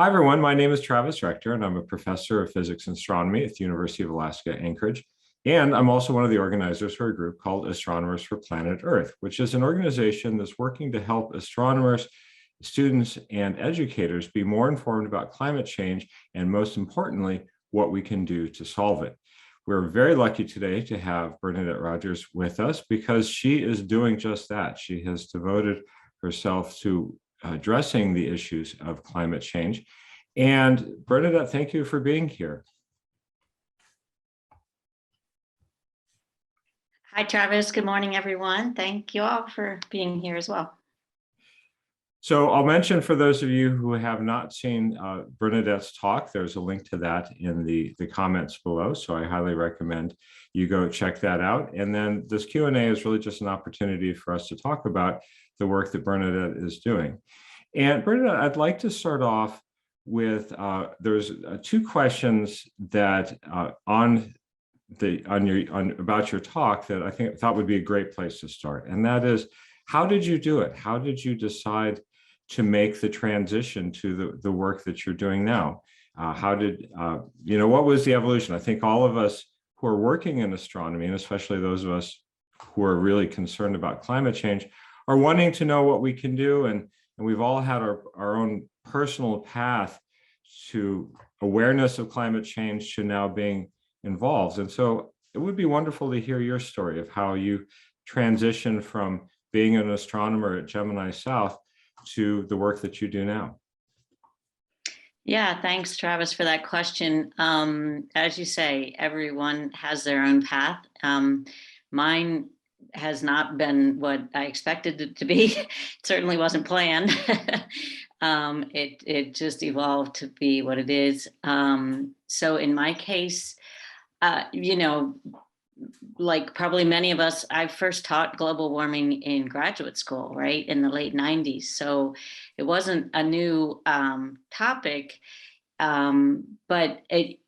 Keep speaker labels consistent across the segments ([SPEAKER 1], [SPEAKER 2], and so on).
[SPEAKER 1] Hi, everyone. My name is Travis Rector, and I'm a professor of physics and astronomy at the University of Alaska, Anchorage. And I'm also one of the organizers for a group called Astronomers for Planet Earth, which is an organization that's working to help astronomers, students, and educators be more informed about climate change, and most importantly, what we can do to solve it. We're very lucky today to have Bernadette Rodgers with us because she is doing just that. She has devoted herself to addressing the issues of climate change. And Bernadette, thank you for being here.
[SPEAKER 2] Hi, Travis. Good morning, everyone. Thank you all for being here as well.
[SPEAKER 1] So I'll mention for those of you who have not seen Bernadette's talk, there's a link to that in the comments below. So I highly recommend you go check that out. And then this Q&A is really just an opportunity for us to talk about the work that Bernadette is doing. And Bernadette, I'd like to start off with, there's two questions that about your talk that I thought would be a great place to start. And that is, how did you do it? How did you decide to make the transition to the work that you're doing now? What was the evolution? I think all of us who are working in astronomy, and especially those of us who are really concerned about climate change, are wanting to know what we can do. And we've all had our own personal path to awareness of climate change to now being involved. And so it would be wonderful to hear your story of how you transitioned from being an astronomer at Gemini South to the work that you do now.
[SPEAKER 2] Yeah, thanks, Travis, for that question. As you say, everyone has their own path. Mine has not been what I expected it to be. It certainly wasn't planned. It just evolved to be what it is. So in my case, like probably many of us, I first taught global warming in graduate school, right, in the late 90s. So it wasn't a new topic, but it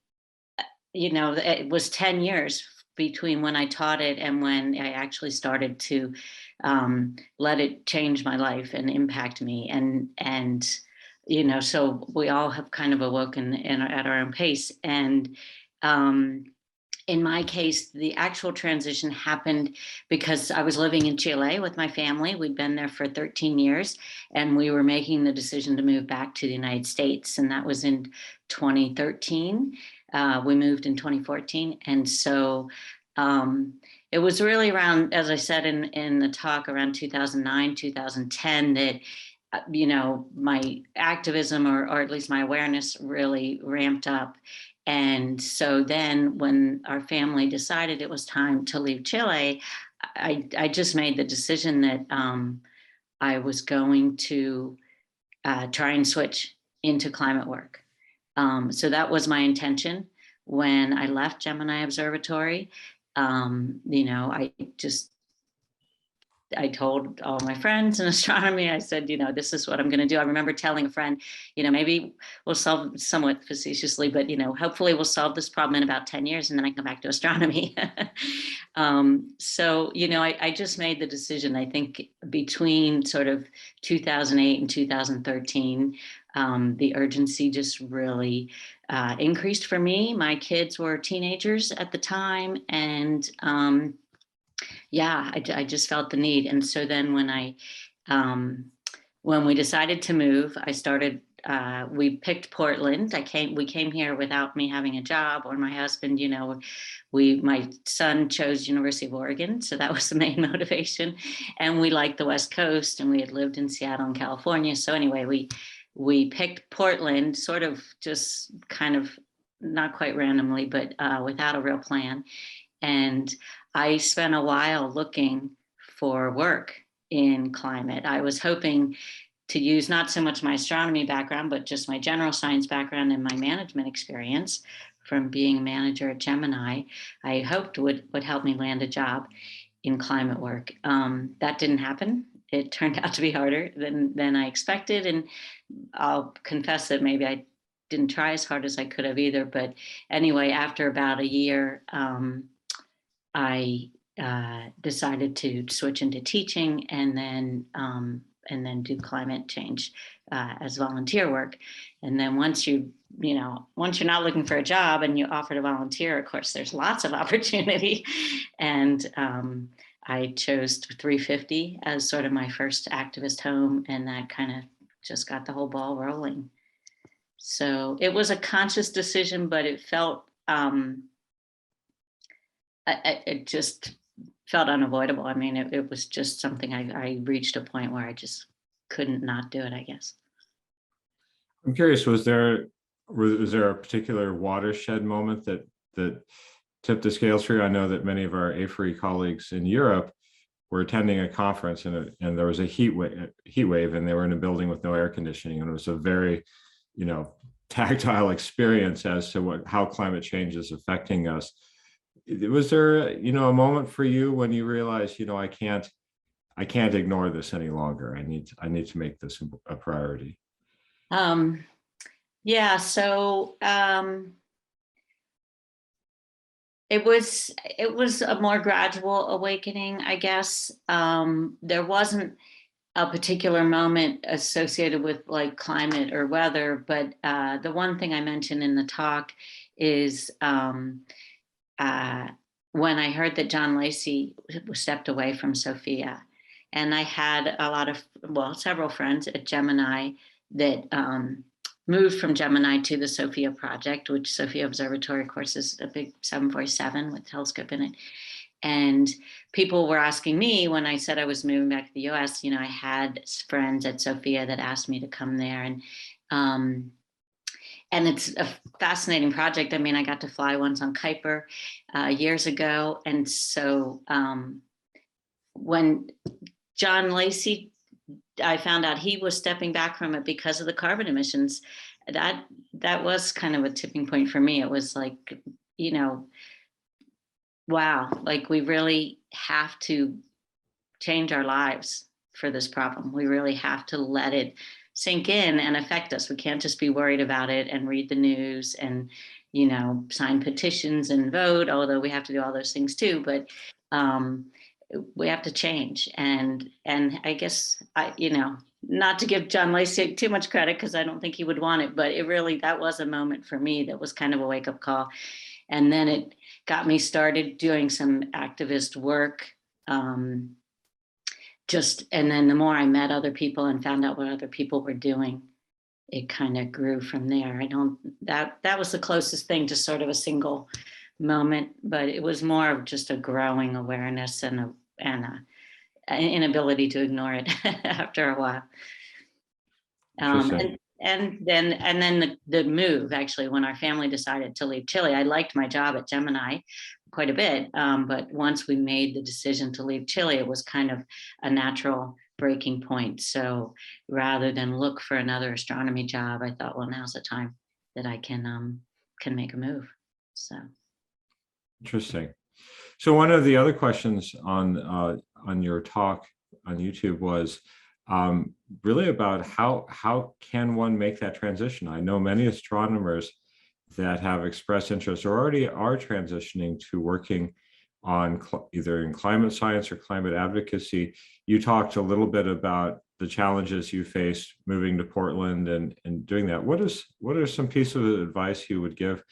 [SPEAKER 2] was 10 years between when I taught it and when I actually started to let it change my life and impact me. And so we all have kind of awoken at our own pace. And in my case, the actual transition happened because I was living in Chile with my family. We'd been there for 13 years, and we were making the decision to move back to the United States. And that was in 2013. We moved in 2014. And so it was really around, as I said in the talk, around 2009, 2010, that my activism or at least my awareness really ramped up. And so then when our family decided it was time to leave Chile, I just made the decision that I was going to try and switch into climate work. So that was my intention when I left Gemini Observatory. I told all my friends in astronomy, I said, this is what I'm going to do. I remember telling a friend, maybe we'll solve, somewhat facetiously, but, hopefully we'll solve this problem in about 10 years and then I come back to astronomy. I just made the decision, I think, between sort of 2008 and 2013, the urgency just really increased for me. My kids were teenagers at the time, and I just felt the need. And so then when we decided to move, I started, we picked Portland. We came here without me having a job or my husband, my son chose University of Oregon. So that was the main motivation. And we liked the West Coast, and we had lived in Seattle and California. So anyway, we picked Portland, sort of just kind of not quite randomly, but without a real plan. And I spent a while looking for work in climate. I was hoping to use not so much my astronomy background, but just my general science background and my management experience from being a manager at Gemini. I hoped would help me land a job in climate work. That didn't happen. It turned out to be harder than I expected. And I'll confess that maybe I didn't try as hard as I could have either. But anyway, after about a year, I decided to switch into teaching, and then and then do climate change as volunteer work. And then once you're not looking for a job and you offer to volunteer, of course, there's lots of opportunity. And I chose 350 as sort of my first activist home, and that kind of just got the whole ball rolling. So it was a conscious decision, but it felt, it just felt unavoidable. I mean, it was just something I reached a point where I just couldn't not do it, I guess.
[SPEAKER 1] I'm curious, was there a particular watershed moment that tipped the scales for you? I know that many of our A4E colleagues in Europe were attending a conference, and there was a heat wave, and they were in a building with no air conditioning, and it was a very, tactile experience as to how climate change is affecting us. Was there, a moment for you when you realized, I can't ignore this any longer. I need to make this a priority.
[SPEAKER 2] Yeah. So it was a more gradual awakening, I guess. There wasn't a particular moment associated with like climate or weather, but the one thing I mentioned in the talk is when I heard that John Lacey stepped away from SOFIA, and I had several friends at Gemini that moved from Gemini to the SOFIA project, which SOFIA Observatory, of course, is a big 747 with telescope in it. And people were asking me when I said I was moving back to the US, I had friends at SOFIA that asked me to come there. And it's a fascinating project. I mean, I got to fly once on Kuiper years ago. And so when John Lacey, I found out he was stepping back from it because of the carbon emissions, that was kind of a tipping point for me. It was like, wow, like we really have to change our lives for this problem. We really have to let it sink in and affect us. We can't just be worried about it and read the news and, sign petitions and vote, although we have to do all those things too. But we have to change. And I guess, not to give John Lacey too much credit, because I don't think he would want it, but that was a moment for me that was kind of a wake-up call. And then it got me started doing some activist work. And then the more I met other people and found out what other people were doing, it kind of grew from there. That was the closest thing to sort of a single moment, but it was more of just a growing awareness and an inability to ignore it after a while. And then the move, actually, when our family decided to leave Chile, I liked my job at Gemini quite a bit. But once we made the decision to leave Chile, it was kind of a natural breaking point. So rather than look for another astronomy job, I thought, well, now's the time that I can make a move. So
[SPEAKER 1] interesting. So one of the other questions on your talk on YouTube was really about how can one make that transition? I know many astronomers that have expressed interest or already are transitioning to working on either in climate science or climate advocacy. You talked a little bit about the challenges you faced moving to Portland and doing that. What are some pieces of advice you would give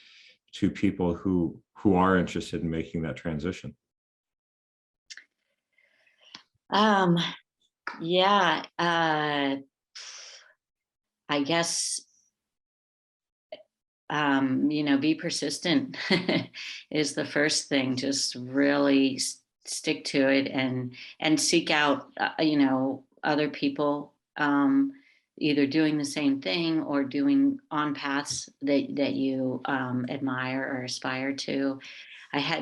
[SPEAKER 1] to people who are interested in making that transition?
[SPEAKER 2] Yeah, I guess, be persistent is the first thing. Just really stick to it and seek out, other people either doing the same thing or doing on paths that you admire or aspire to.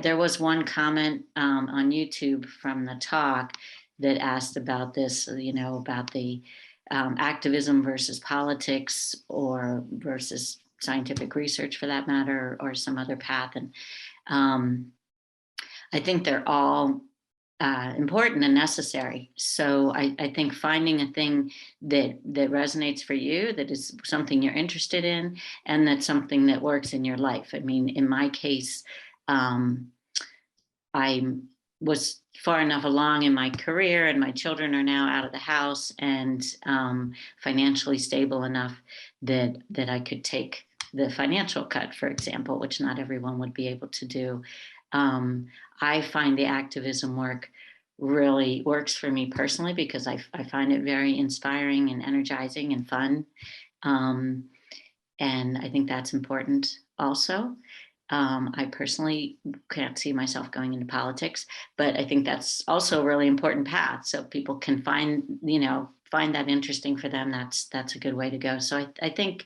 [SPEAKER 2] There was one comment on YouTube from the talk that asked about this, about the activism versus politics or versus scientific research for that matter, or some other path. And I think they're all important and necessary. So I think finding a thing that resonates for you, that is something you're interested in, and that's something that works in your life. I mean, in my case, I'm was far enough along in my career, and my children are now out of the house and financially stable enough that I could take the financial cut, for example, which not everyone would be able to do. I find the activism work really works for me personally because I find it very inspiring and energizing and fun. And I think that's important also. I personally can't see myself going into politics, but I think that's also a really important path. So people can find that interesting for them. That's a good way to go. So I think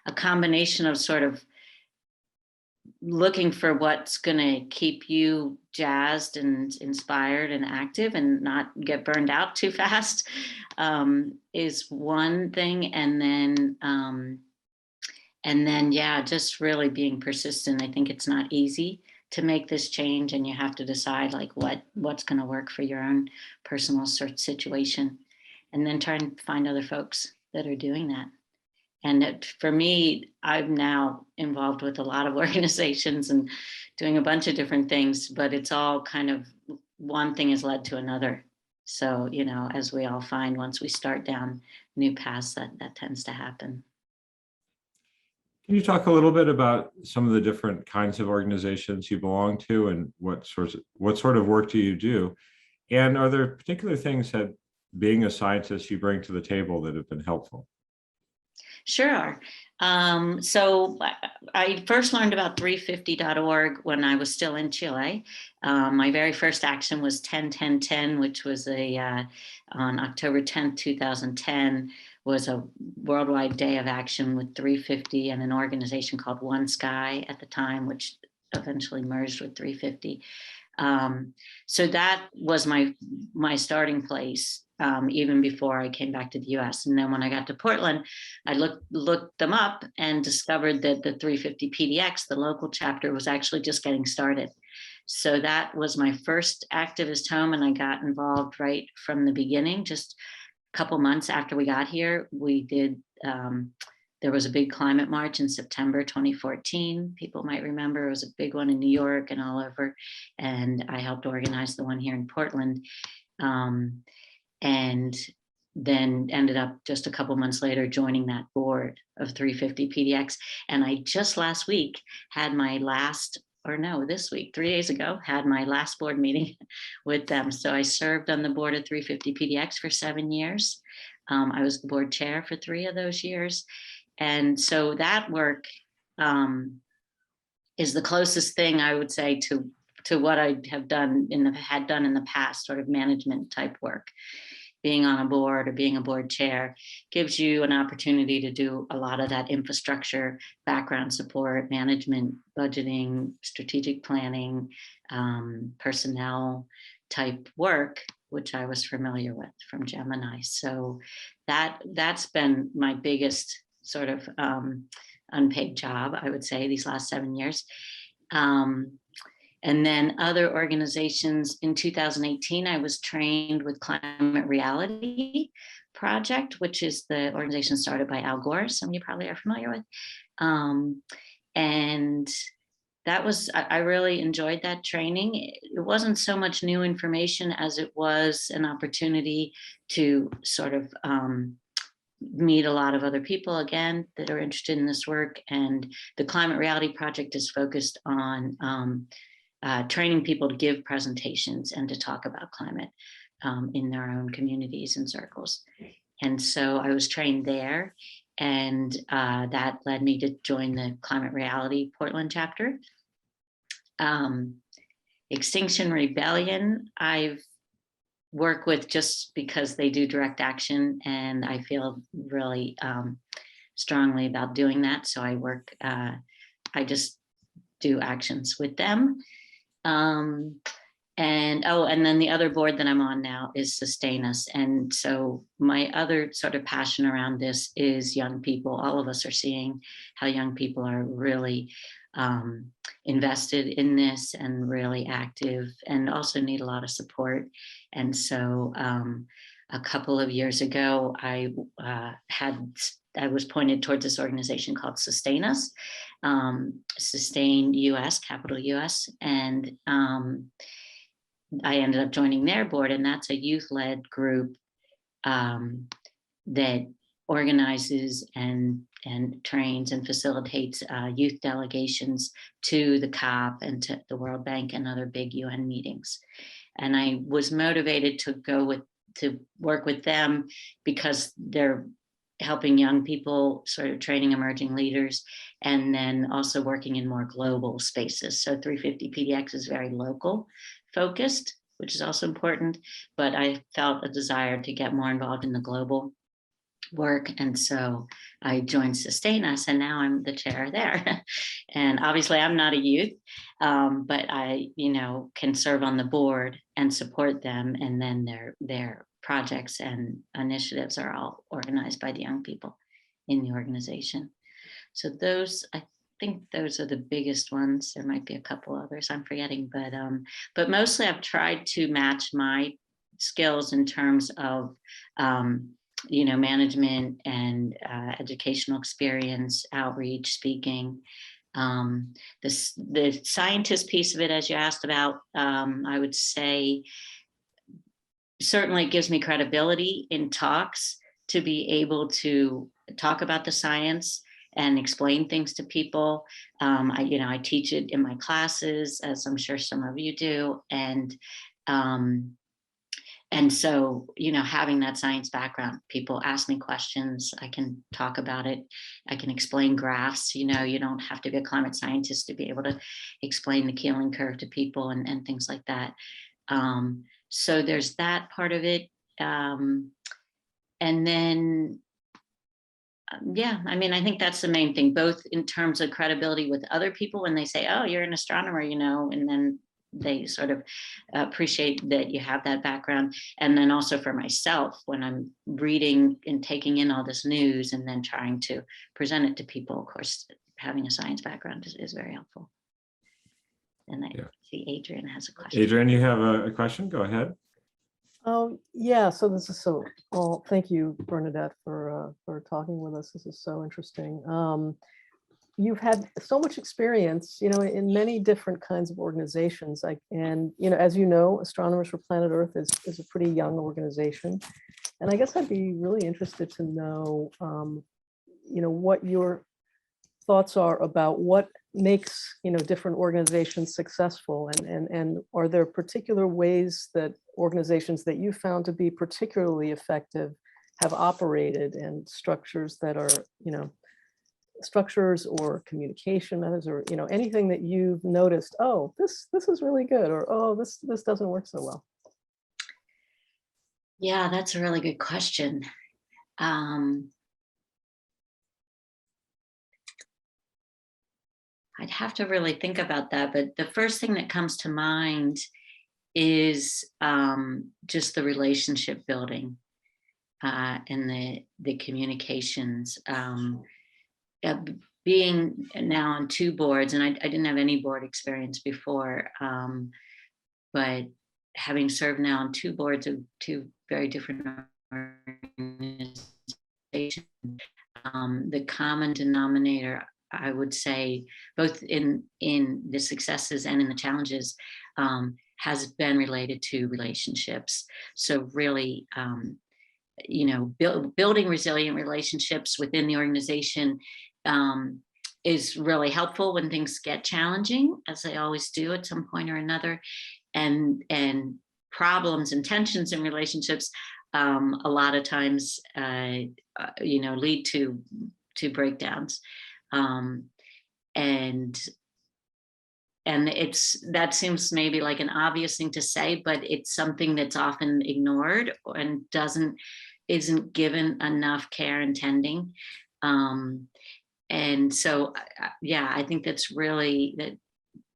[SPEAKER 2] a combination of sort of looking for what's going to keep you jazzed and inspired and active and not get burned out too fast is one thing. And then, yeah, just really being persistent. I think it's not easy to make this change, and you have to decide like what's going to work for your own personal situation, and then try and find other folks that are doing that. And for me, I'm now involved with a lot of organizations and doing a bunch of different things, but it's all kind of one thing has led to another. So, as we all find, once we start down new paths, that tends to happen.
[SPEAKER 1] Can you talk a little bit about some of the different kinds of organizations you belong to, and what sort of work do you do? And are there particular things that being a scientist you bring to the table that have been helpful?
[SPEAKER 2] Sure. So I first learned about 350.org when I was still in Chile. My very first action was 10-10-10, which was on October 10th, 2010, was a worldwide day of action with 350 and an organization called One Sky at the time, which eventually merged with 350. So that was my starting place, even before I came back to the US. And then when I got to Portland, I looked them up and discovered that the 350 PDX, the local chapter, was actually just getting started. So that was my first activist home, and I got involved right from the beginning. Just a couple months after we got here, we did, there was a big climate march in September 2014. People might remember it was a big one in New York and all over. And I helped organize the one here in Portland. And then ended up just a couple months later joining that board of 350 PDX. And I just last week had my this week, 3 days ago, had my last board meeting with them. So I served on the board of 350 PDX for 7 years. I was the board chair for 3 of those years. And so that work is the closest thing I would say to what I have done had done in the past, sort of management type work. Being on a board or being a board chair gives you an opportunity to do a lot of that infrastructure, background support, management, budgeting, strategic planning, personnel type work, which I was familiar with from Gemini. So that's been my biggest sort of unpaid job, I would say, these last 7 years. And then other organizations, in 2018, I was trained with Climate Reality Project, which is the organization started by Al Gore, some of you probably are familiar with. And that was, I really enjoyed that training. It wasn't so much new information as it was an opportunity to sort of meet a lot of other people, again, that are interested in this work. And the Climate Reality Project is focused on training people to give presentations and to talk about climate in their own communities and circles. And so I was trained there, and that led me to join the Climate Reality Portland chapter. Extinction Rebellion, I've worked with just because they do direct action, and I feel really strongly about doing that. So I just do actions with them. And then the other board that I'm on now is SustainUS. And so my other sort of passion around this is young people. All of us are seeing how young people are really invested in this and really active, and also need a lot of support. And so a couple of years ago, I was pointed towards this organization called SustainUS, SustainUS, capital US. And I ended up joining their board, and that's a youth-led group that organizes and trains and facilitates youth delegations to the COP and to the World Bank and other big UN meetings. And I was motivated to work with them because they're helping young people, sort of training emerging leaders, and then also working in more global spaces. So 350 PDX is very local focused, which is also important, but I felt a desire to get more involved in the global work. And so I joined SustainUS, and now I'm the chair there. And obviously I'm not a youth, but I, can serve on the board and support them. And then their projects and initiatives are all organized by the young people in the organization. So I think those are the biggest ones. There might be a couple others I'm forgetting, but mostly I've tried to match my skills in terms of management and educational experience, outreach, speaking. The scientist piece of it, as you asked about, I would say certainly it gives me credibility in talks to be able to talk about the science and explain things to people. I teach it in my classes, as I'm sure some of you do, and so, having that science background, people ask me questions, I can talk about it. I can explain graphs. You don't have to be a climate scientist to be able to explain the Keeling curve to people and things like that. So there's that part of it. And then, I think that's the main thing, both in terms of credibility with other people when they say, oh, you're an astronomer, and then they sort of appreciate that you have that background. And then also for myself, when I'm reading and taking in all this news and then trying to present it to people, of course, having a science background is very helpful. And I see Adrian has a question.
[SPEAKER 1] Adrian, you have a question? Go ahead.
[SPEAKER 3] Yeah, so this is well, thank you, Bernadette, for talking with us. This is so interesting. You've had so much experience, in many different kinds of organizations. And as you know, Astronomers for Planet Earth is a pretty young organization. And I guess I'd be really interested to know, what your thoughts are about what makes, different organizations successful. And are there particular ways that organizations that you found to be particularly effective have operated, and structures that are, structures or communication methods, or anything that you've noticed, oh, this is really good, or oh, this doesn't work so well?
[SPEAKER 2] Yeah, that's a really good question. I'd have to really think about that, but the first thing that comes to mind is just the relationship building and the communications. Being now on two boards, and I didn't have any board experience before, but having served now on two boards of two very different organizations, the common denominator, I would say, both in the successes and in the challenges, has been related to relationships. So really, building resilient relationships within the organization is really helpful when things get challenging, as they always do at some point or another, and problems and tensions in relationships a lot of times lead to breakdowns, and that seems maybe like an obvious thing to say, but it's something that's often ignored and isn't given enough care and tending. And so, I think that's really that.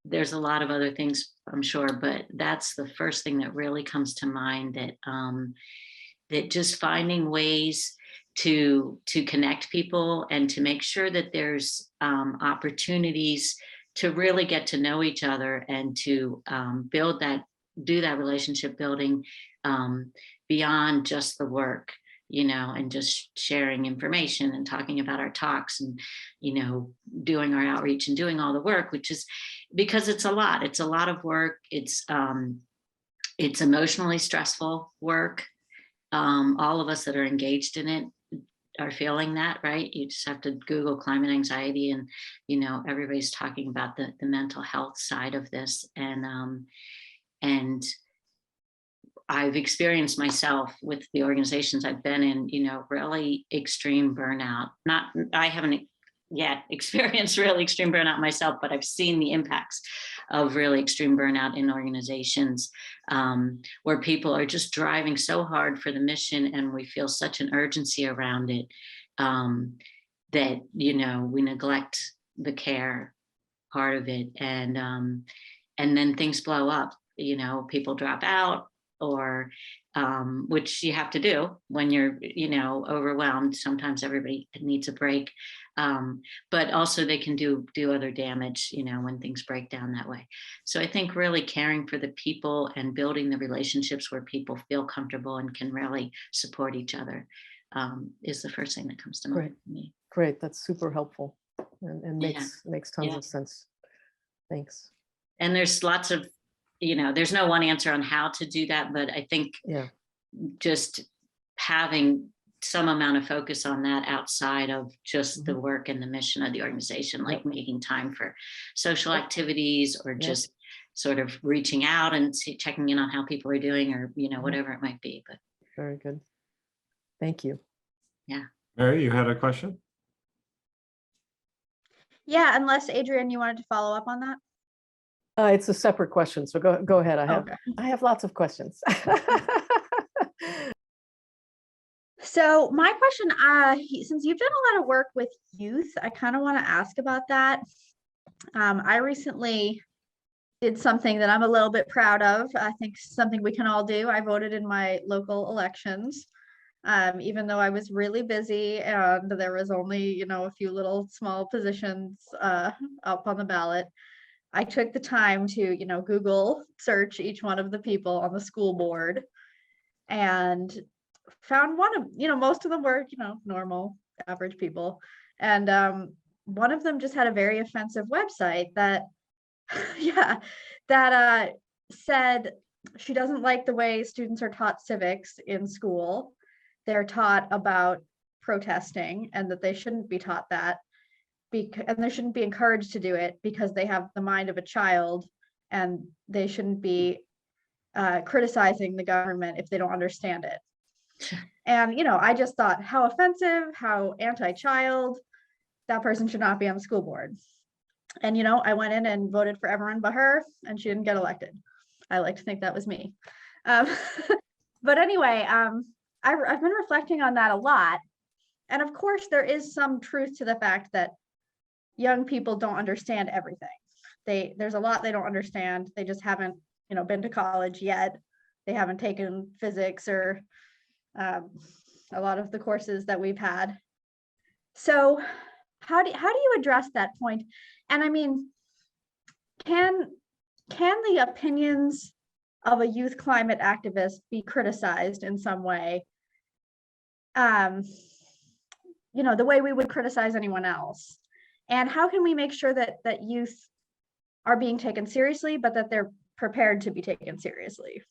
[SPEAKER 2] There's a lot of other things, I'm sure, but that's the first thing that really comes to mind, that just finding ways to connect people and to make sure that there's opportunities to really get to know each other and to do that relationship building beyond just the work, and just sharing information and talking about our talks and, doing our outreach and doing all the work, which is because it's a lot of work. It's, It's emotionally stressful work. All of us that are engaged in it are feeling that, right? You just have to Google climate anxiety, and everybody's talking about the mental health side of this. And I've experienced myself with the organizations I've been in, really extreme burnout. I haven't yet experienced really extreme burnout myself, but I've seen the impacts of really extreme burnout in organizations, where people are just driving so hard for the mission, and we feel such an urgency around it, that we neglect the care part of it, and then things blow up. People drop out, or which you have to do when you're overwhelmed. Sometimes everybody needs a break, but also they can do other damage when things break down that way. So I think really caring for the people and building the relationships where people feel comfortable and can really support each other is the first thing that comes to mind for me.
[SPEAKER 3] Great, that's super helpful, and makes tons of sense. Thanks.
[SPEAKER 2] And there's lots of there's no one answer on how to do that, but I think just having some amount of focus on that outside of just the work and the mission of the organization, like making time for social activities, or just sort of reaching out and checking in on how people are doing, or whatever it might be. But
[SPEAKER 3] very good. Thank you.
[SPEAKER 2] Yeah.
[SPEAKER 1] Mary, you had a question?
[SPEAKER 4] Yeah, unless Adrian, you wanted to follow up on that.
[SPEAKER 3] It's a separate question, so go ahead. I have lots of questions.
[SPEAKER 4] So my question, since you've done a lot of work with youth, I kind of want to ask about that. I recently did something that I'm a little bit proud of. I think something we can all do. I voted in my local elections, even though I was really busy and there was only, a few little small positions up on the ballot. I took the time to, Google search each one of the people on the school board, and found one of, most of them were, normal, average people. And one of them just had a very offensive website that, said she doesn't like the way students are taught civics in school. They're taught about protesting, and that they shouldn't be taught that. And they shouldn't be encouraged to do it because they have the mind of a child, and they shouldn't be criticizing the government if they don't understand it. And, I just thought, how offensive, how anti-child, that person should not be on the school board. And, I went in and voted for everyone but her, and she didn't get elected. I like to think that was me. But anyway, I've been reflecting on that a lot. And of course, there is some truth to the fact that young people don't understand everything. There's a lot they don't understand. They just haven't, been to college yet. They haven't taken physics or a lot of the courses that we've had. So how do you address that point? And I mean, can the opinions of a youth climate activist be criticized in some way? The way we would criticize anyone else. And how can we make sure that youth are being taken seriously, but that they're prepared to be taken seriously?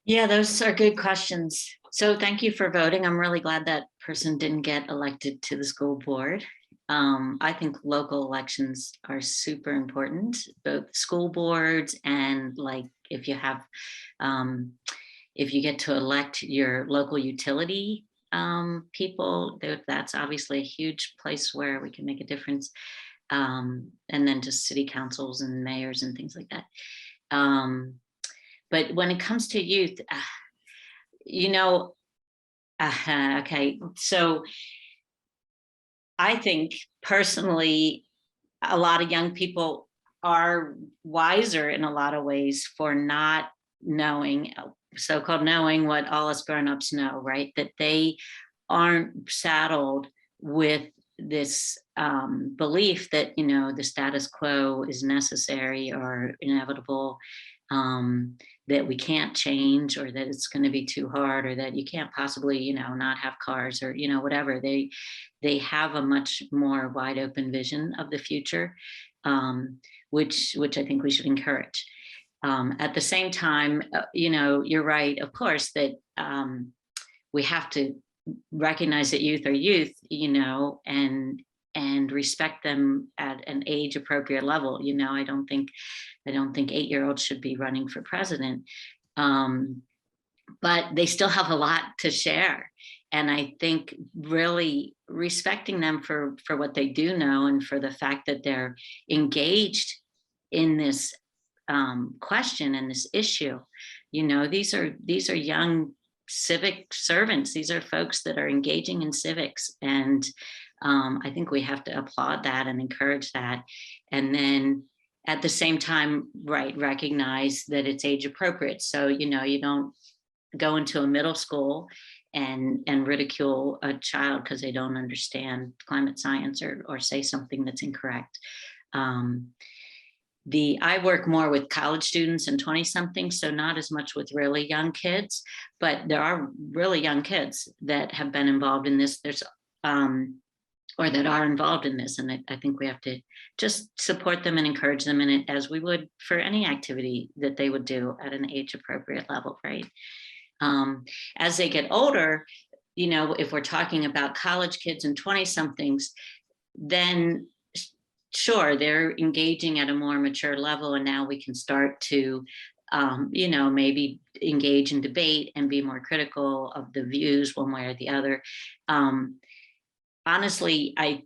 [SPEAKER 2] Yeah, those are good questions. So thank you for voting. I'm really glad that person didn't get elected to the school board. I think local elections are super important, both school boards and if you have, if you get to elect your local utility people, that's obviously a huge place where we can make a difference. And then just city councils and mayors and things like that. But when it comes to youth, okay, so I think personally, a lot of young people are wiser in a lot of ways for not knowing, so-called knowing what all us grown-ups know, right? That they aren't saddled with this belief that, the status quo is necessary or inevitable. that we can't change, or that it's going to be too hard, or that you can't possibly, you know, not have cars, or, you know, whatever. They have a much more wide open vision of the future, which I think we should encourage. At the same time, you know, you're right, of course, that we have to recognize that youth are youth, you know, and respect them at an age appropriate level. You know, I don't think 8-year-olds should be running for president, but they still have a lot to share. And I think really respecting them for what they do know, and for the fact that they're engaged in this question and this issue. You know, these are young civic servants. These are folks that are engaging in civics, and I think we have to applaud that and encourage that. And then at the same time, right, recognize that it's age appropriate. So, you know, you don't go into a middle school and ridicule a child because they don't understand climate science, or say something that's incorrect. I work more with college students and 20-somethings, so not as much with really young kids, but there are really young kids that have been involved in this. There's or that are involved in this, and I think we have to just support them and encourage them in it, as we would for any activity that they would do at an age appropriate level, right? As they get older, you know, if we're talking about college kids and 20-somethings, then sure, they're engaging at a more mature level, and now we can start to, you know, maybe engage in debate and be more critical of the views one way or the other. Honestly, a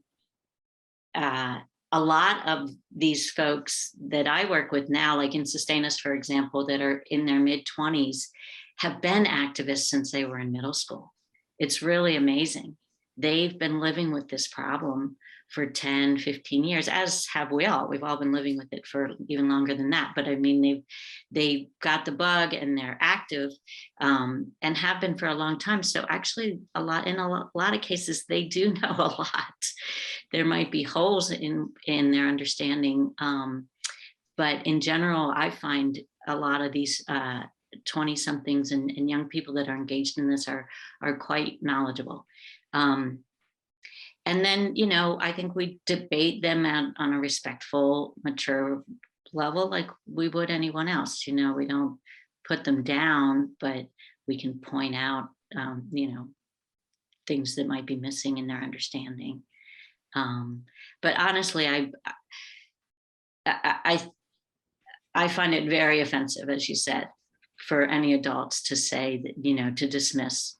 [SPEAKER 2] lot of these folks that I work with now, like in SustainUS, for example, that are in their mid-20s, have been activists since they were in middle school. It's really amazing. They've been living with this problem for 10, 15 years, as have we all. We've all been living with it for even longer than that. But I mean, they got the bug, and they're active, and have been for a long time. So actually, in a lot of cases, they do know a lot. There might be holes in their understanding, but in general, I find a lot of these 20-somethings and young people that are engaged in this are quite knowledgeable. And then, you know, I think we debate them on a respectful, mature level, like we would anyone else. You know, we don't put them down, but we can point out, you know, things that might be missing in their understanding. But honestly, I find it very offensive, as you said, for any adults to say that, you know, to dismiss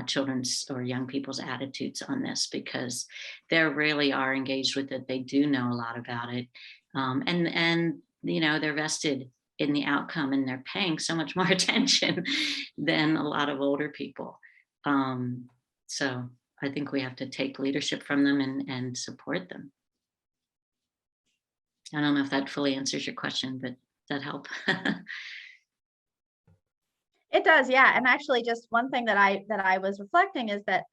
[SPEAKER 2] children's or young people's attitudes on this, because they really are engaged with it. They do know a lot about it, and you know, they're vested in the outcome, and they're paying so much more attention than a lot of older people. So I think we have to take leadership from them and support them. I don't know if that fully answers your question, but does that help?
[SPEAKER 4] It does, yeah. And actually, just one thing that I was reflecting is that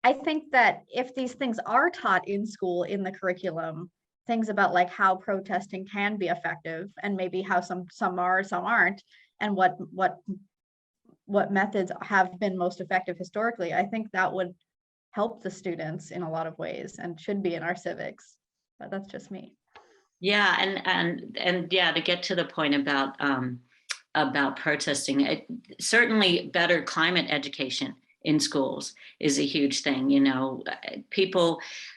[SPEAKER 4] I think that if these things are taught in school, in the curriculum, things about like how protesting can be effective, and maybe how some are, some aren't, and what methods have been most effective historically, I think that would help the students in a lot of ways, and should be in our civics. But that's just me.
[SPEAKER 2] Yeah, and yeah, to get to the point about protesting, certainly better climate education in schools is a huge thing. You know,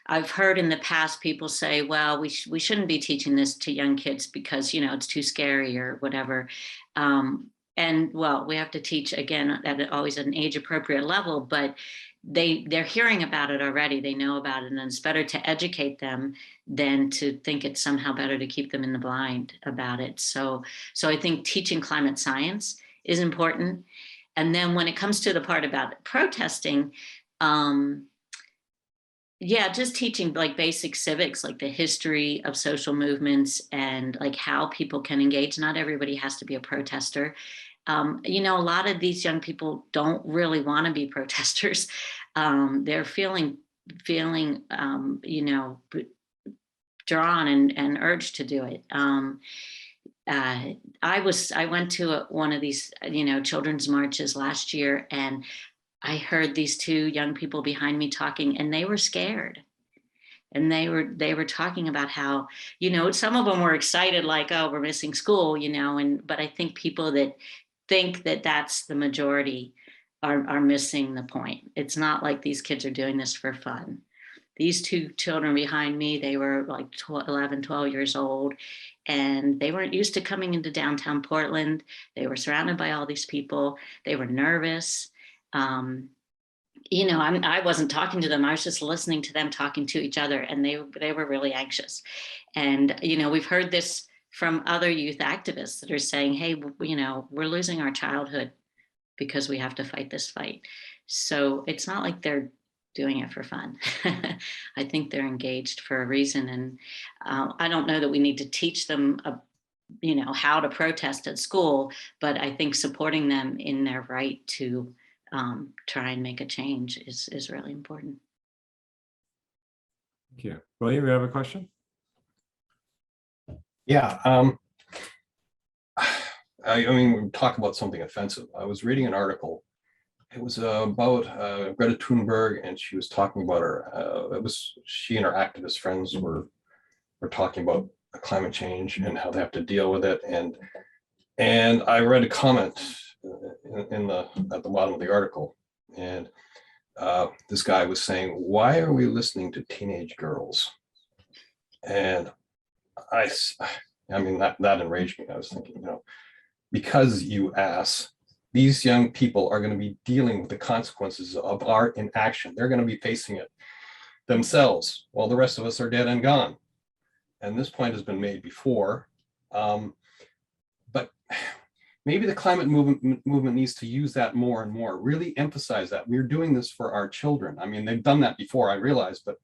[SPEAKER 2] I've heard in the past people say, well, we shouldn't be teaching this to young kids because, you know, it's too scary or whatever. And well, we have to teach, again, at always at an age appropriate level, but they're hearing about it already. They know about it, and it's better to educate them than to think it's somehow better to keep them in the blind about it. So I think teaching climate science is important. And then when it comes to the part about protesting, yeah, just teaching like basic civics, like the history of social movements and like how people can engage. Not everybody has to be a protester. You know, a lot of these young people don't really want to be protesters. They're feeling, you know, drawn and urged to do it. I went to one of these, children's marches last year, and I heard these two young people behind me talking, and they were scared. And they were talking about how, some of them were excited, like, oh, we're missing school, but I think people that think that that's the majority are missing the point. It's not like these kids are doing this for fun. These two children behind me, they were like 11, 12 years old, and they weren't used to coming into downtown Portland. They were surrounded by all these people. They were nervous. I wasn't talking to them. I was just listening to them talking to each other, and they were really anxious. And, we've heard this from other youth activists that are saying, hey, we're losing our childhood because we have to fight this fight. So it's not like they're doing it for fun. I think they're engaged for a reason. And I don't know that we need to teach them, how to protest at school, but I think supporting them in their right to try and make a change is really important.
[SPEAKER 1] Thank you. William, you have a question?
[SPEAKER 5] Yeah. I mean, we talk about something offensive. I was reading an article. It was about Greta Thunberg, and she was talking about she and her activist friends were talking about climate change and how they have to deal with it. And I read a comment at the bottom of the article, and this guy was saying, "Why are we listening to teenage girls?" And I mean that enraged me. I was thinking, because you ass, these young people are going to be dealing with the consequences of our inaction. They're going to be facing it themselves while the rest of us are dead and gone. And this point has been made before. But maybe the climate movement needs to use that more and more, really emphasize that we're doing this for our children. I mean, they've done that before, I realize, but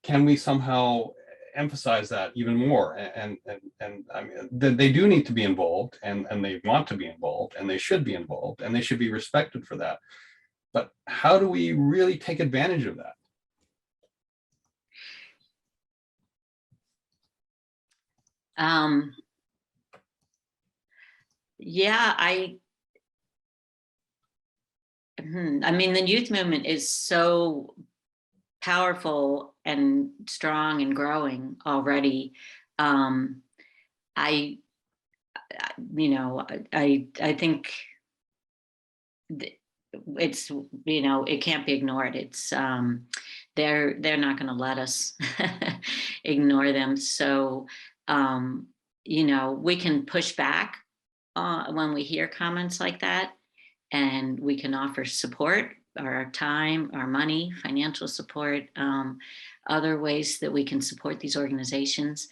[SPEAKER 5] can we somehow emphasize that even more? And I mean, they do need to be involved, and they want to be involved, and they should be involved, and they should be respected for that. But how do we really take advantage of that?
[SPEAKER 2] Yeah, I mean, the youth movement is so powerful and strong and growing already. I think it's, it can't be ignored. It's they're not going to let us ignore them. So we can push back when we hear comments like that, and we can offer support, our time, our money, financial support, other ways that we can support these organizations.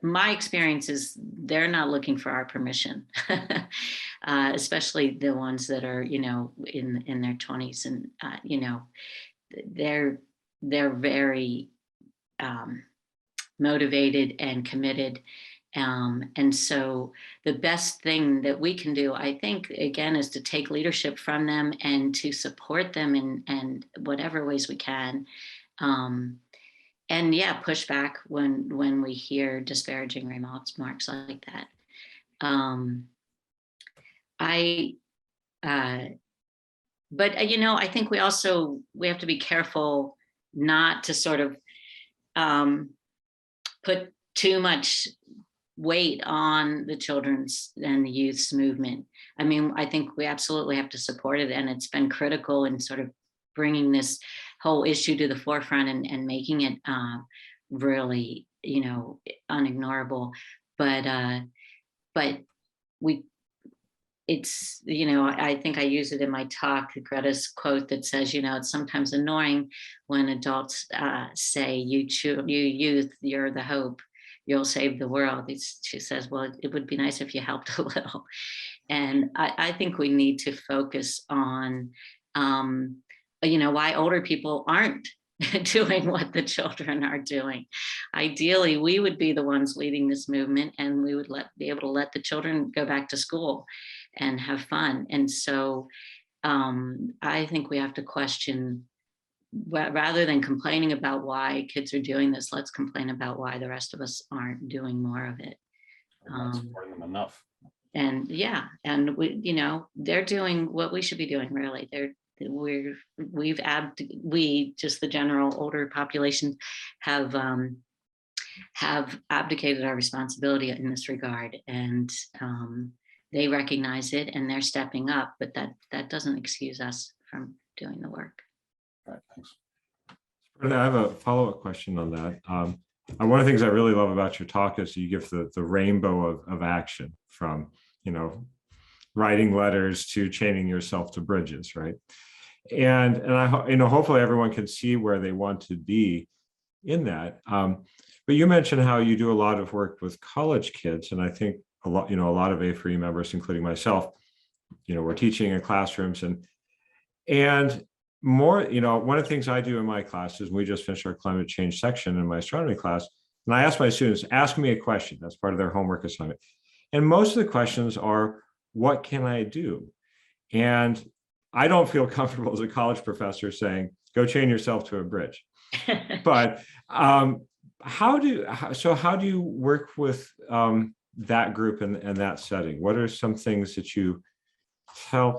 [SPEAKER 2] My experience is they're not looking for our permission, especially the ones that are, in their 20s, and, they're very motivated and committed. And so the best thing that we can do, I think, again, is to take leadership from them and to support them in whatever ways we can. And yeah, push back when we hear disparaging remarks like that. But I think we have to be careful not to sort of put too much weight on the children's and the youth's movement. I mean, I think we absolutely have to support it, and it's been critical in sort of bringing this whole issue to the forefront and making it really, unignorable. But I think I use it in my talk, Greta's quote that says, it's sometimes annoying when adults say, you youth, you're the hope, you'll save the world. She says, well, it would be nice if you helped a little. And I think we need to focus on, why older people aren't doing what the children are doing. Ideally, we would be the ones leading this movement, and we would be able to let the children go back to school and have fun. And so I think we have to question rather than complaining about why kids are doing this, let's complain about why the rest of us aren't doing more of it.
[SPEAKER 5] We're not supporting them enough.
[SPEAKER 2] And yeah, and we, you know, they're doing what we should be doing, really. We, just the general older population, have abdicated our responsibility in this regard, and they recognize it and they're stepping up, but that doesn't excuse us from doing the work.
[SPEAKER 5] All right, thanks.
[SPEAKER 1] And I have a follow-up question on that. And one of the things I really love about your talk is you give the rainbow of action, from, you know, writing letters to chaining yourself to bridges, right? And I, you know, hopefully everyone can see where they want to be in that. But you mentioned how you do a lot of work with college kids, and I think a lot, you know, a lot of A4E members, including myself, you know, we're teaching in classrooms, and more, you know, one of the things I do in my classes, we just finished our climate change section in my astronomy class, and I ask my students, ask me a question. That's part of their homework assignment. And most of the questions are, what can I do? And I don't feel comfortable as a college professor saying, go chain yourself to a bridge. But how do you work with that group and that setting? What are some things that you tell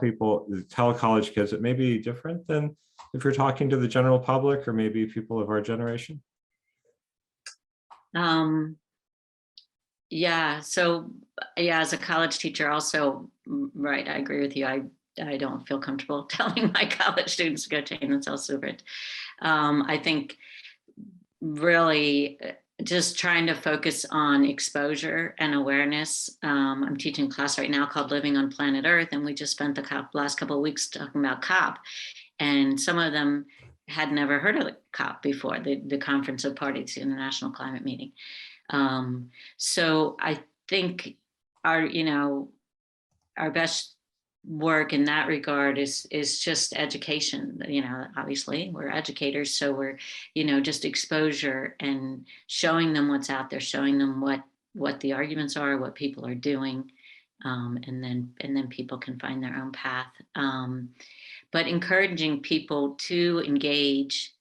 [SPEAKER 1] college kids that may be different than if you're talking to the general public or maybe people of our generation?
[SPEAKER 2] Yeah, so yeah, as a college teacher also, right, I agree with you. I don't feel comfortable telling my college students to go chain themselves to a bridge. I think really just trying to focus on exposure and awareness. I'm teaching a class right now called Living on Planet Earth, and we just spent the last couple of weeks talking about COP, and some of them had never heard of the COP before, the Conference of Parties, the International Climate Meeting. So I think our best work in that regard is just education. You know, obviously we're educators, so we're, you know, just exposure and showing them what's out there, showing them what the arguments are, what people are doing, and then people can find their own path. But encouraging people to engage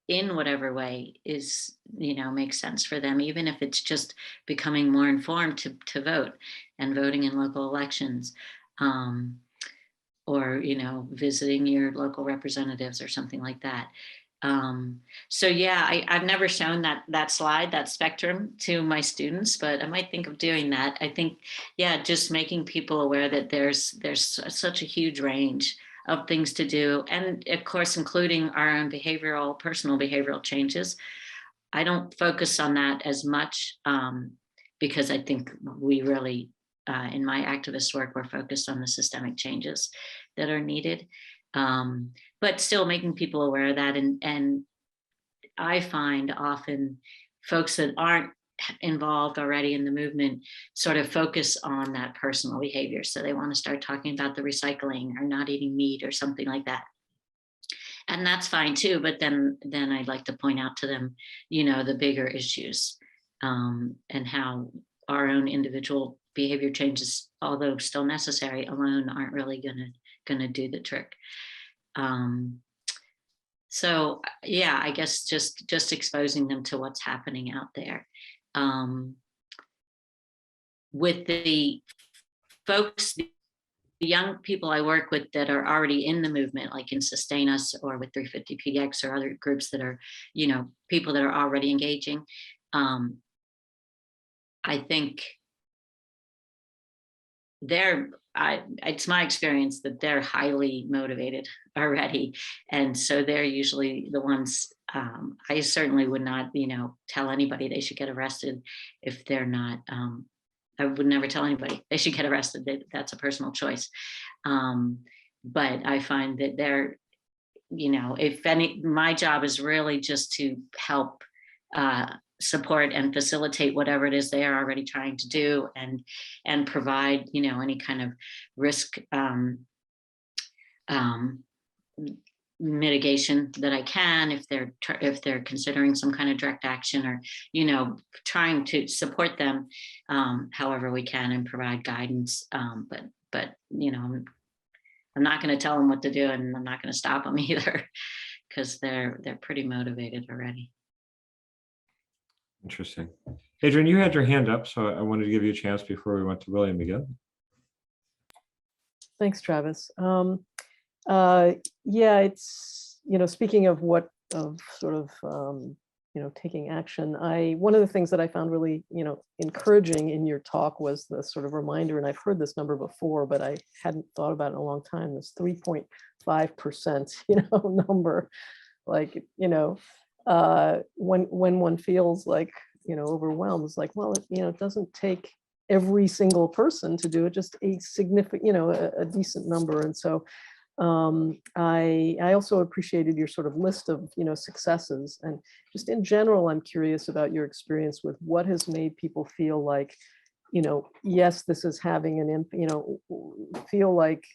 [SPEAKER 2] in whatever way is, you know, makes sense for them, even if it's just becoming more informed to vote and voting in local elections. Or, you know, visiting your local representatives or something like that. So yeah, I've never shown that slide, that spectrum to my students, but I might think of doing that. I think, yeah, just making people aware that there's such a huge range of things to do. And of course, including our own personal behavioral changes. I don't focus on that as much because I think we really, in my activist work, we're focused on the systemic changes that are needed, but still making people aware of that. And I find often folks that aren't involved already in the movement sort of focus on that personal behavior. So they want to start talking about the recycling or not eating meat or something like that. And that's fine too, but then I'd like to point out to them, you know, the bigger issues, and how our own individual behavior changes, although still necessary, alone aren't really gonna do the trick. So yeah, I guess just exposing them to what's happening out there. With the folks, the young people I work with that are already in the movement, like in SustainUS or with 350 PX or other groups that are, you know, people that are already engaging, I think it's my experience that they're highly motivated already. And so they're usually the ones, I certainly would not, you know, tell anybody they should get arrested if they're not, I would never tell anybody they should get arrested. That's a personal choice. But I find that they're, you know, my job is really just to help support and facilitate whatever it is they are already trying to do, and provide, you know, any kind of risk mitigation that I can if they're considering some kind of direct action, or, you know, trying to support them however we can and provide guidance. But you know, I'm not going to tell them what to do, and I'm not going to stop them either, because they're pretty motivated already.
[SPEAKER 1] Interesting. Adrian, you had your hand up, so I wanted to give you a chance before we went to William again.
[SPEAKER 3] Thanks, Travis. Yeah, it's, speaking of taking action, one of the things that I found really, encouraging in your talk was the sort of reminder, and I've heard this number before, but I hadn't thought about it in a long time, this 3.5%, number. Like, when one feels like, overwhelmed, it's like, well, it doesn't take every single person to do it, just a significant, a decent number. And so I also appreciated your sort of list of, successes. And just in general, I'm curious about your experience with what has made people feel like, yes, this is having an impact, feel like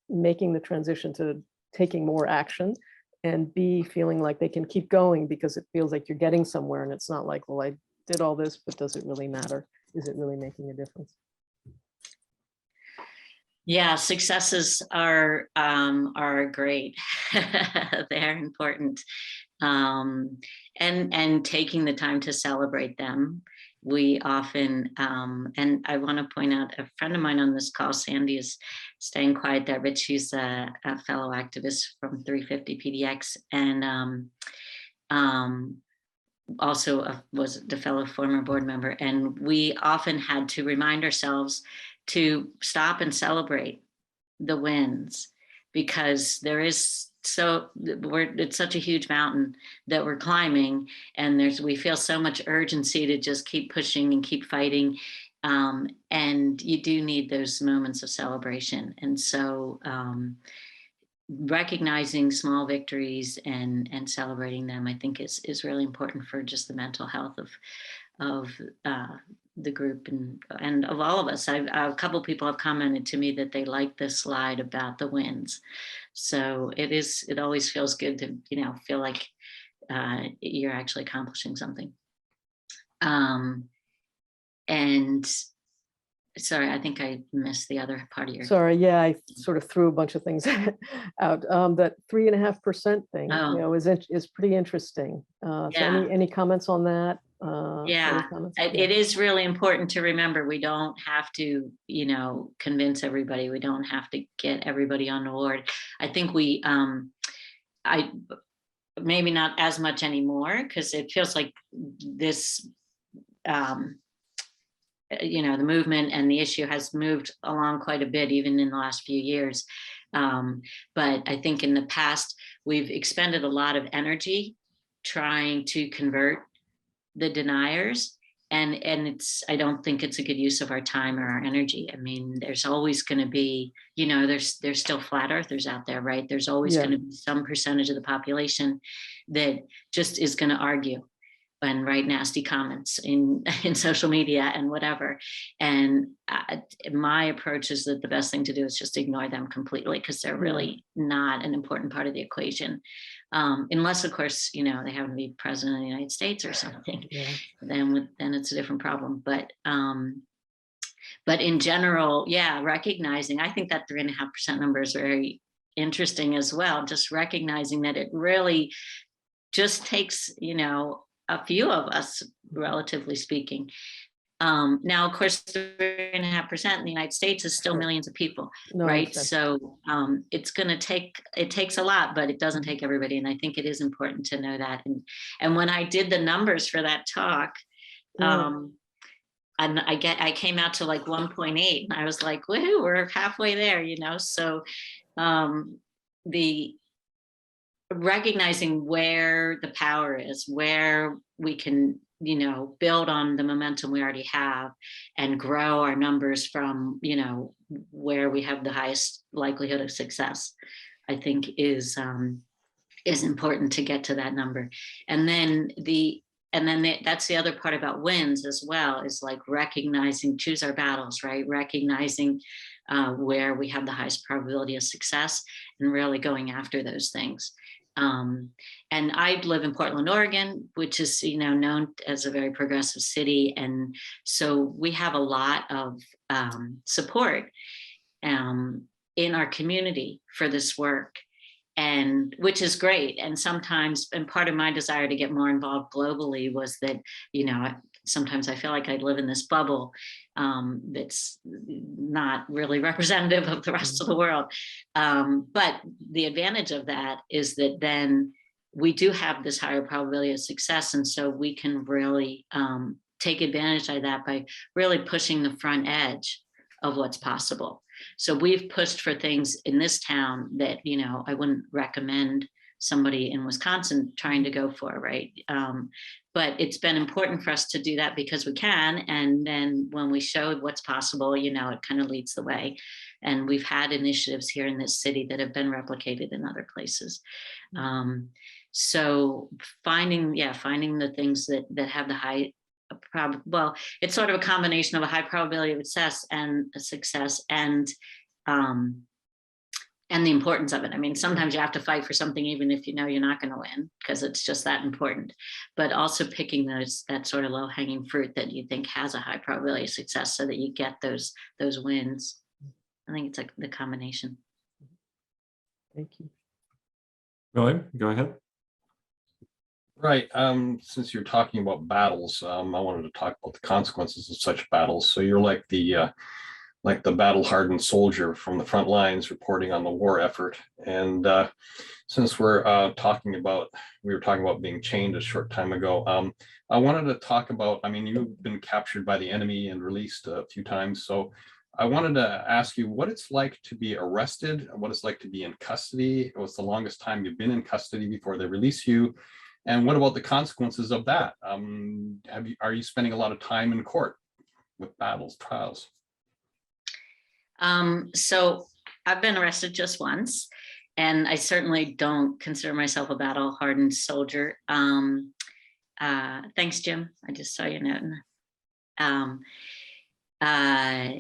[SPEAKER 3] making the transition to taking more action, and B, feeling like they can keep going because it feels like you're getting somewhere, and it's not like, well, I did all this, but does it really matter? Is it really making a difference?
[SPEAKER 2] Yeah, successes are great. They're important, and taking the time to celebrate them. We often, and I want to point out, a friend of mine on this call, Sandy, is staying quiet there, but she's a fellow activist from 350 PDX, and also was the fellow former board member. And we often had to remind ourselves to stop and celebrate the wins, because it's such a huge mountain that we're climbing, and we feel so much urgency to just keep pushing and keep fighting, and you do need those moments of celebration. And so recognizing small victories and celebrating them, I think is really important for just the mental health of the group and of all of us. A couple of people have commented to me that they like this slide about the wins. So it always feels good to, feel like you're actually accomplishing something. And sorry, I think I missed the other part of your.
[SPEAKER 3] Sorry, yeah, I sort of threw a bunch of things out. That 3.5% thing, is pretty interesting. So
[SPEAKER 2] Yeah.
[SPEAKER 3] any comments on that?
[SPEAKER 2] Yeah, it is really important to remember we don't have to, convince everybody. We don't have to get everybody on board. I think I maybe not as much anymore, because it feels like this, the movement and the issue has moved along quite a bit, even in the last few years. But I think in the past, we've expended a lot of energy trying to convert the deniers, and I don't think it's a good use of our time or our energy. I mean, there's always going to be, there's still flat earthers out there, right? There's always going to be some percentage of the population that just is going to argue and write nasty comments in social media and whatever. And my approach is that the best thing to do is just ignore them completely, because they're really not an important part of the equation. Unless, of course, they happen to be president of the United States or something, then it's a different problem. But in general, recognizing, I think that 3.5% number is very interesting as well. Just recognizing that it really just takes, a few of us, relatively speaking. Now, of course, 3.5% in the United States is still millions of people, right? Exactly. So it takes a lot, but it doesn't take everybody. And I think it is important to know that. And when I did the numbers for that talk, and I came out to like 1.8, and I was like, woohoo, we're halfway there, So the recognizing where the power is, where we can, build on the momentum we already have and grow our numbers from, where we have the highest likelihood of success, I think is important to get to that number. And then that's the other part about wins as well, is like recognizing, choose our battles, right? Recognizing where we have the highest probability of success and really going after those things. And I live in Portland, Oregon, which is, known as a very progressive city. And so we have a lot of support in our community for this work, and which is great. And sometimes, and part of my desire to get more involved globally was that, you know, sometimes I feel like I live in this bubble that's not really representative of the rest of the world. But the advantage of that is that then we do have this higher probability of success. And so we can really take advantage of that by really pushing the front edge of what's possible. So we've pushed for things in this town that, you know, I wouldn't recommend somebody in Wisconsin trying to go for, right? But it's been important for us to do that because we can. And then when we showed what's possible, you know, it kind of leads the way. And we've had initiatives here in this city that have been replicated in other places. So finding the things that have the high well, it's sort of a combination of a high probability of success and the importance of it. I mean, sometimes you have to fight for something even if you know you're not going to win, because it's just that important. But also picking that sort of low-hanging fruit that you think has a high probability of success, so that you get those wins. I think it's like the combination.
[SPEAKER 3] Thank you.
[SPEAKER 1] William, go ahead.
[SPEAKER 5] Right. Since you're talking about battles, I wanted to talk about the consequences of such battles. So you're like the battle-hardened soldier from the front lines reporting on the war effort. And since we were talking about being chained a short time ago, I wanted to talk about, I mean, you've been captured by the enemy and released a few times. So I wanted to ask you what it's like to be arrested, what it's like to be in custody. What's the longest time you've been in custody before they release you? And what about the consequences of that? Are you spending a lot of time in court with battles, trials?
[SPEAKER 2] So I've been arrested just once, and I certainly don't consider myself a battle-hardened soldier. Thanks, Jim. I just saw your note.